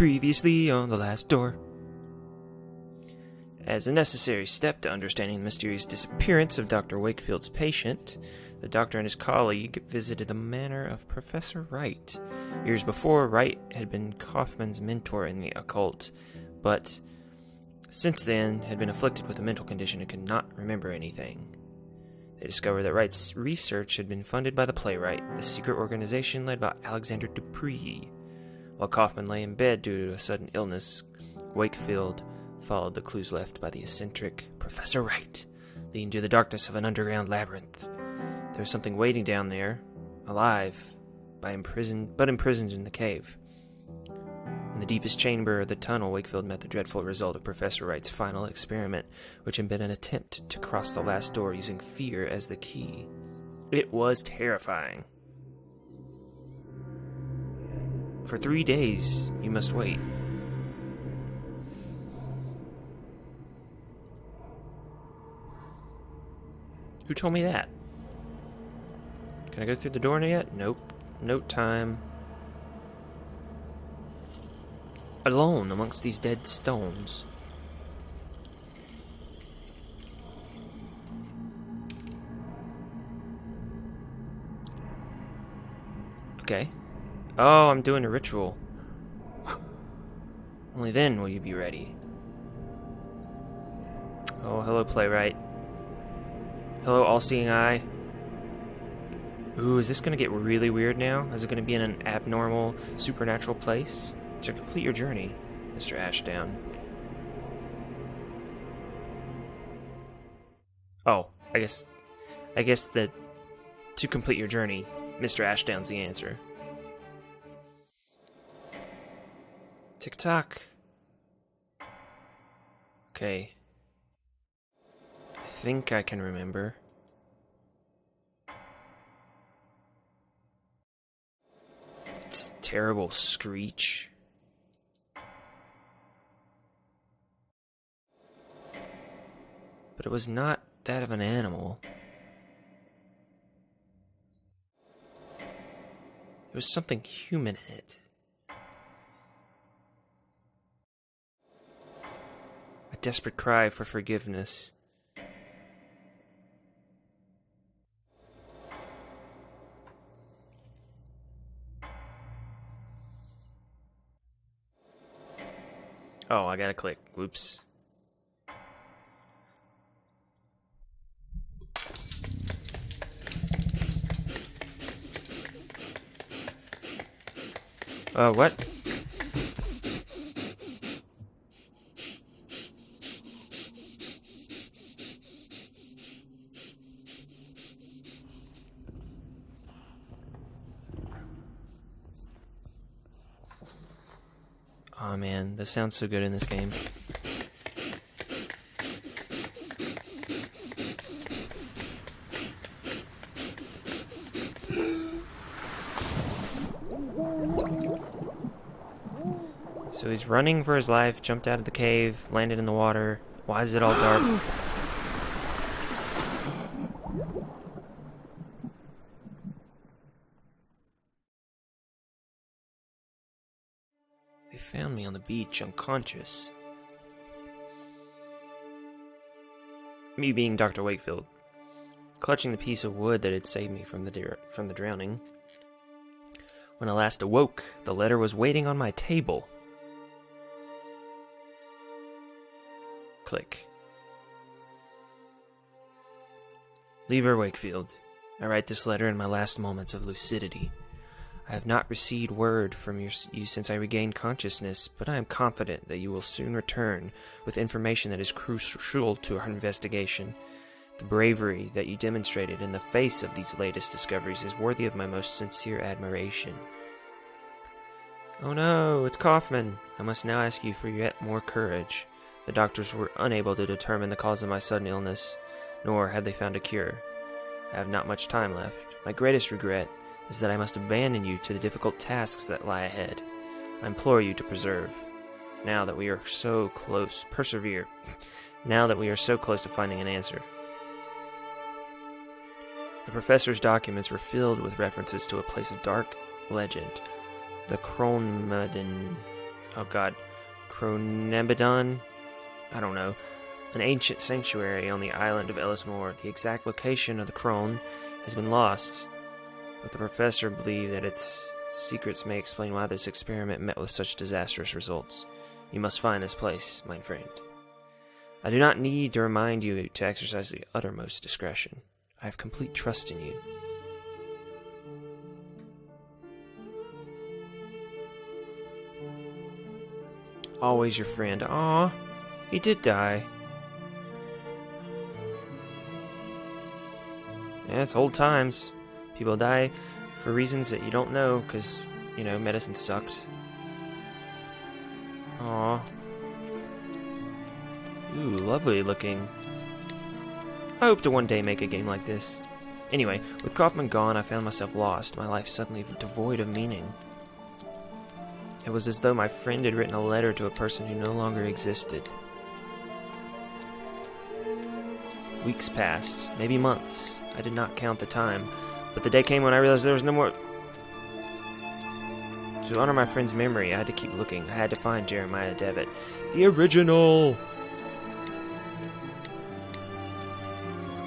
Previously on The Last Door. As a necessary step to understanding the mysterious disappearance of Dr. Wakefield's patient, the doctor and his colleague visited the manor of Professor Wright. Years before, Wright had been Kaufman's mentor in the occult, but since then had been afflicted with a mental condition and could not remember anything. They discovered that Wright's research had been funded by the Playwright, the secret organization led by Alexander Dupree. While Kaufman lay in bed due to a sudden illness, Wakefield followed the clues left by the eccentric Professor Wright, leading to the darkness of an underground labyrinth. There was something waiting down there, alive, but imprisoned in the cave. In the deepest chamber of the tunnel, Wakefield met the dreadful result of Professor Wright's final experiment, which had been an attempt to cross the last door using fear as the key. It was terrifying. For 3 days, you must wait. Who told me that? Can I go through the door yet? Nope. No time. Alone amongst these dead stones. Okay. Oh, I'm doing a ritual. Only then will you be ready. Oh, hello, Playwright. Hello, all-seeing eye. Ooh, is this going to get really weird now? Is it going to be in an abnormal, supernatural place? To complete your journey, Mr. Ashdown. Oh, I guess that to complete your journey, Mr. Ashdown's the answer. Tick-tock. Okay. I think I can remember. It's terrible screech. But it was not that of an animal. There was something human in it. A desperate cry for forgiveness. Oh, I gotta click. Whoops. What? Oh man, this sounds so good in this game. So he's running for his life, jumped out of the cave, landed in the water. Why is it all dark? They found me on the beach, unconscious. Me being Dr. Wakefield, clutching the piece of wood that had saved me from the drowning. When I last awoke, the letter was waiting on my table. Click. Lever Wakefield, I write this letter in my last moments of lucidity. I have not received word from you since I regained consciousness, but I am confident that you will soon return with information that is crucial to our investigation. The bravery that you demonstrated in the face of these latest discoveries is worthy of my most sincere admiration. Oh no, it's Kaufman. I must now ask you for yet more courage. The doctors were unable to determine the cause of my sudden illness, nor have they found a cure. I have not much time left. My greatest regret is that I must abandon you to the difficult tasks that lie ahead. I implore you to persevere. Now that we are so close to finding an answer. The professor's documents were filled with references to a place of dark legend, the Kronmudden Oh god. Cronebidon? I don't know. An ancient sanctuary on the island of Ellis. The exact location of the crone has been lost, but the professor believed that its secrets may explain why this experiment met with such disastrous results. You must find this place, my friend. I do not need to remind you to exercise the uttermost discretion. I have complete trust in you. Always your friend. Aw, he did die. Yeah, it's old times. People die for reasons that you don't know, because, you know, medicine sucked. Aw. Ooh, lovely looking. I hope to one day make a game like this. Anyway, with Kaufman gone, I found myself lost, my life suddenly devoid of meaning. It was as though my friend had written a letter to a person who no longer existed. Weeks passed, maybe months. I did not count the time, but the day came when I realized there was no more... To honor my friend's memory, I had to keep looking. I had to find Jeremiah Devitt. The original!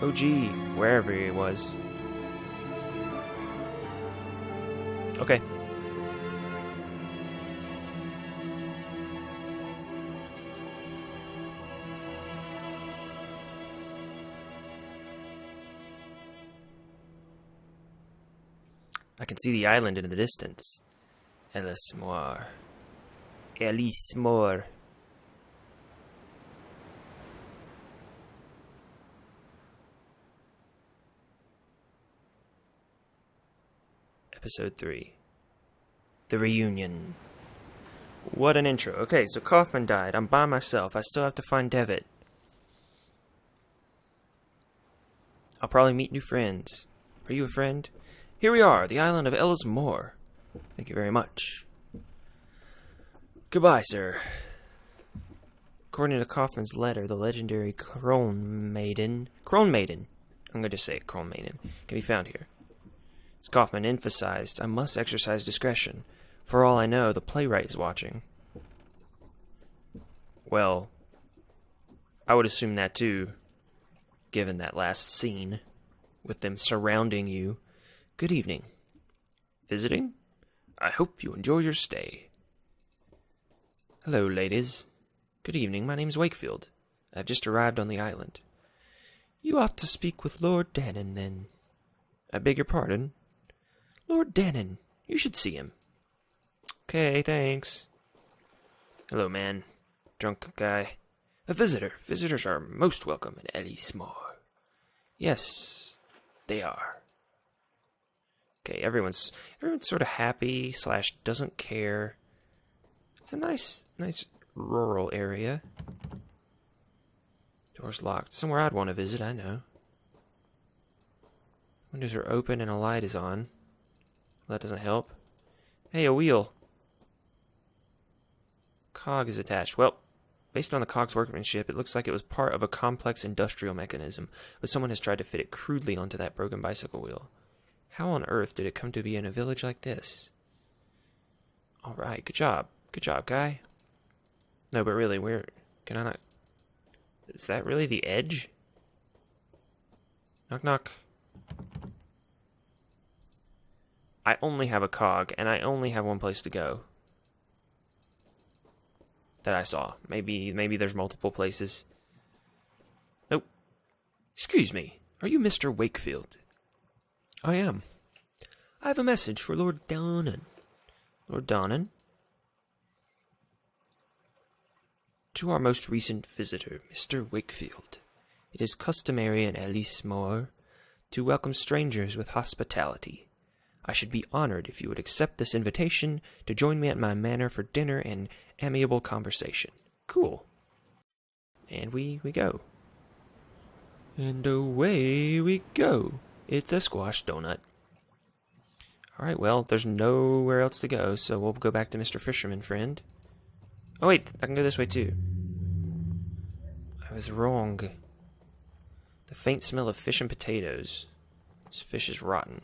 OG, wherever he was. Okay. I can see the island in the distance. Ellis. Episode 3. The Reunion. What an intro. Okay, so Kaufman died. I'm by myself. I still have to find Devitt. I'll probably meet new friends. Are you a friend? Here we are, the island of Ellis. Thank you very much. Goodbye, sir. According to Kaufman's letter, the legendary Crone Maiden, I'm going to say it, Crone Maiden, can be found here. As Kaufman emphasized, I must exercise discretion. For all I know, the playwright is watching. Well, I would assume that too, given that last scene, with them surrounding you. Good evening. Visiting? I hope you enjoy your stay. Hello, ladies. Good evening, my name's Wakefield. I've just arrived on the island. You ought to speak with Lord Dannon, then. I beg your pardon? Lord Dannon. You should see him. Okay, thanks. Hello, man. Drunk guy. A visitor. Visitors are most welcome in Ellis. Yes, they are. Okay, everyone's sort of happy / doesn't care. It's a nice rural area. Door's locked. Somewhere I'd want to visit, I know. Windows are open and a light is on. Well, that doesn't help. Hey, a wheel. Cog is attached. Well, based on the cog's workmanship, it looks like it was part of a complex industrial mechanism, but someone has tried to fit it crudely onto that broken bicycle wheel. How on earth did it come to be in a village like this? Alright, good job. Good job, guy. No, but really, where... Can I not... Is that really the edge? Knock, knock. I only have a cog, and I only have one place to go. That I saw. Maybe there's multiple places. Nope. Excuse me. Are you Mr. Wakefield? I am. I have a message for Lord Donnan. Lord Donnan? To our most recent visitor, Mr. Wakefield. It is customary in Ellis to welcome strangers with hospitality. I should be honored if you would accept this invitation to join me at my manor for dinner and amiable conversation. Cool. And we go. And away we go. It's a squash donut. Alright, well, there's nowhere else to go, so we'll go back to Mr. Fisherman Friend. Oh wait, I can go this way too. I was wrong. The faint smell of fish and potatoes. This fish is rotten.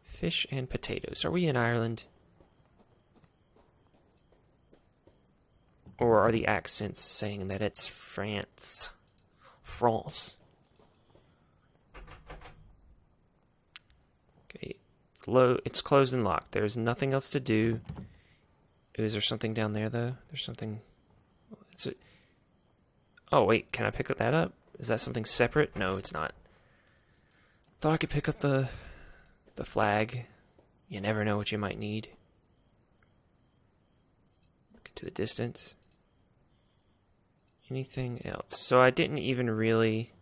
Fish and potatoes. Are we in Ireland? Or are the accents saying that it's France? France. Okay, it's low. It's closed and locked. There's nothing else to do. Is there something down there, though? There's something... Oh, wait, can I pick that up? Is that something separate? No, it's not. Thought I could pick up the flag. You never know what you might need. Look into the distance. Anything else? So I didn't even really...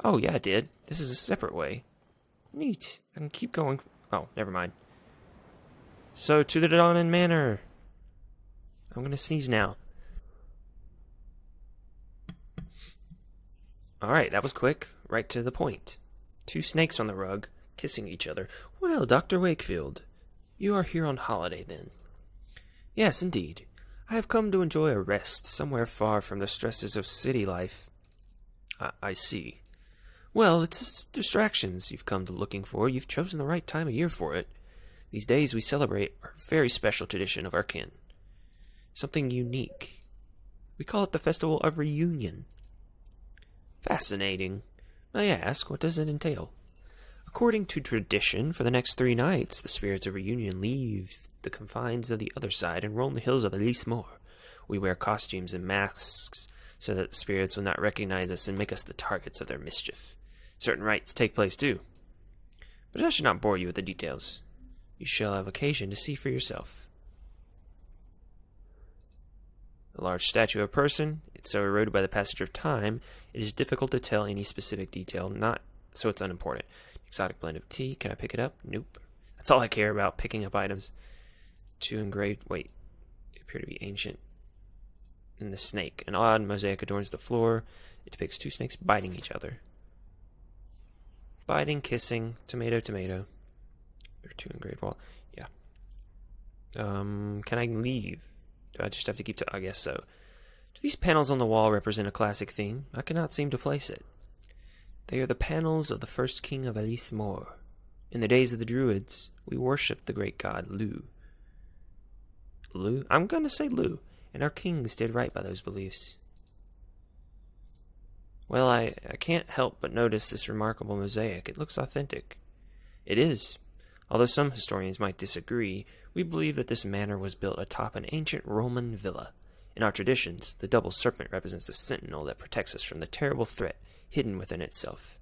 Oh, yeah, I did. This is a separate way. Neat. I can keep going. Oh, never mind. So, to the Donnan Manor. I'm going to sneeze now. Alright, that was quick. Right to the point. 2 snakes on the rug, kissing each other. Well, Dr. Wakefield, you are here on holiday, then? Yes, indeed. I have come to enjoy a rest somewhere far from the stresses of city life. I see. Well, it's distractions you've come to looking for. You've chosen the right time of year for it. These days we celebrate a very special tradition of our kin. Something unique. We call it the Festival of Reunion. Fascinating. May I ask, what does it entail? According to tradition, for the next 3 nights, the spirits of reunion leave the confines of the other side and roam the hills of Ellis. We wear costumes and masks so that the spirits will not recognize us and make us the targets of their mischief. Certain rites take place too. But I should not bore you with the details. You shall have occasion to see for yourself. A large statue of a person, it's so eroded by the passage of time, it is difficult to tell any specific detail, so it's unimportant. Exotic blend of tea, can I pick it up? Nope. That's all I care about, picking up items. 2 engraved, wait, they appear to be ancient. And the snake, an odd mosaic adorns the floor. It depicts 2 snakes biting each other. Biting, kissing, tomato, tomato. There are 2 engraved wall, yeah. Can I leave? Do I just have to keep I guess so. Do these panels on the wall represent a classic theme? I cannot seem to place it. They are the panels of the first king of Ellis. In the days of the Druids, we worshipped the great god Lu. Lu? I'm going to say Lu, and our kings did right by those beliefs. Well, I can't help but notice this remarkable mosaic. It looks authentic. It is. Although some historians might disagree, we believe that this manor was built atop an ancient Roman villa. In our traditions, the double serpent represents the sentinel that protects us from the terrible threat hidden within itself.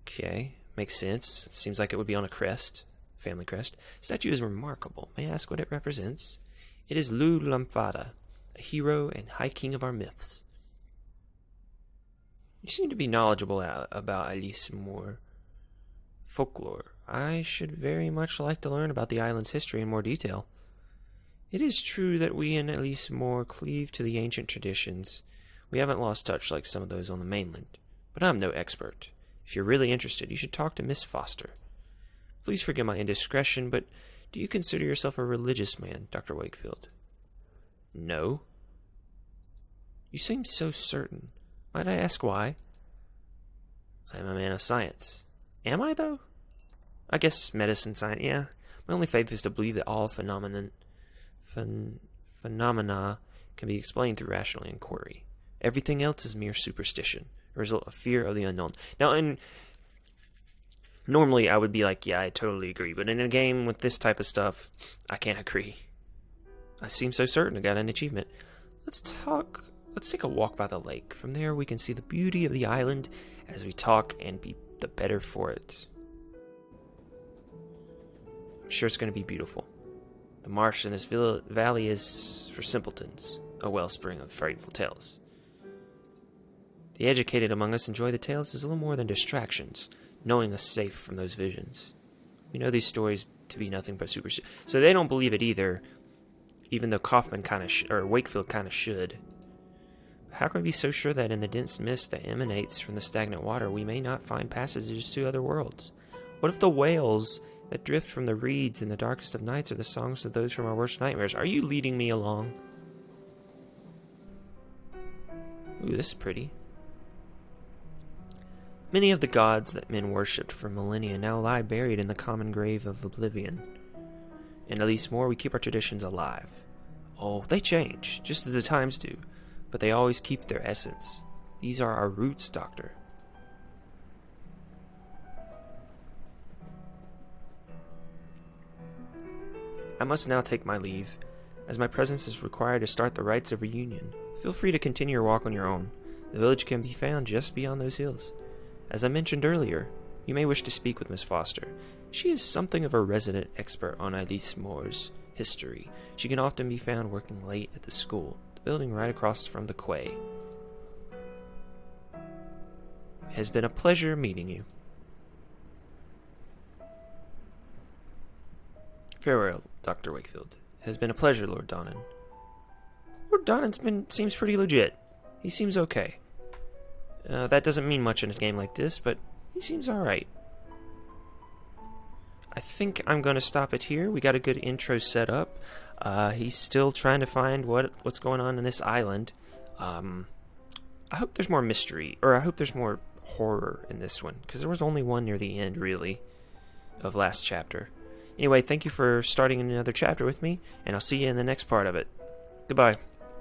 Okay, makes sense. It seems like it would be on a crest, family crest. Statue is remarkable. May I ask what it represents? It is Lu Lamfada, a hero and high king of our myths. You seem to be knowledgeable about Ellis folklore. I should very much like to learn about the island's history in more detail. It is true that we in Ellis cleave to the ancient traditions. We haven't lost touch like some of those on the mainland. But I'm no expert. If you're really interested, you should talk to Miss Foster. Please forgive my indiscretion, but do you consider yourself a religious man, Dr. Wakefield? No. You seem so certain. Might I ask why? I am a man of science. Am I, though? I guess medicine, science, yeah. My only faith is to believe that all phenomena can be explained through rational inquiry. Everything else is mere superstition, a result of fear of the unknown. Now, normally I would be like, yeah, I totally agree. But in a game with this type of stuff, I can't agree. I seem so certain I got an achievement. Let's take a walk by the lake. From there we can see the beauty of the island as we talk and be the better for it. I'm sure it's going to be beautiful. The marsh in this valley is for simpletons, a wellspring of frightful tales. The educated among us enjoy the tales as little more than distractions, knowing us safe from those visions. We know these stories to be nothing but superstition. So they don't believe it either, even though Wakefield kind of should. How can we be so sure that in the dense mist that emanates from the stagnant water we may not find passages to other worlds? What if the wails that drift from the reeds in the darkest of nights are the songs of those from our worst nightmares? Are you leading me along? Ooh, this is pretty. Many of the gods that men worshipped for millennia now lie buried in the common grave of oblivion. In Ellis we keep our traditions alive. Oh, they change, just as the times do, but they always keep their essence. These are our roots, Doctor. I must now take my leave, as my presence is required to start the rites of reunion. Feel free to continue your walk on your own. The village can be found just beyond those hills. As I mentioned earlier, you may wish to speak with Miss Foster. She is something of a resident expert on Ellis Moore's history. She can often be found working late at the school, the building right across from the quay. It has been a pleasure meeting you. Farewell, Dr. Wakefield. It has been a pleasure, Lord Donnan. Lord Donnan seems pretty legit. He seems okay. That doesn't mean much in a game like this, but he seems alright. I think I'm going to stop it here. We got a good intro set up. He's still trying to find what's going on in this island. I hope there's more mystery, or I hope there's more horror in this one, because there was only one near the end, really, of last chapter. Anyway, thank you for starting another chapter with me, and I'll see you in the next part of it. Goodbye.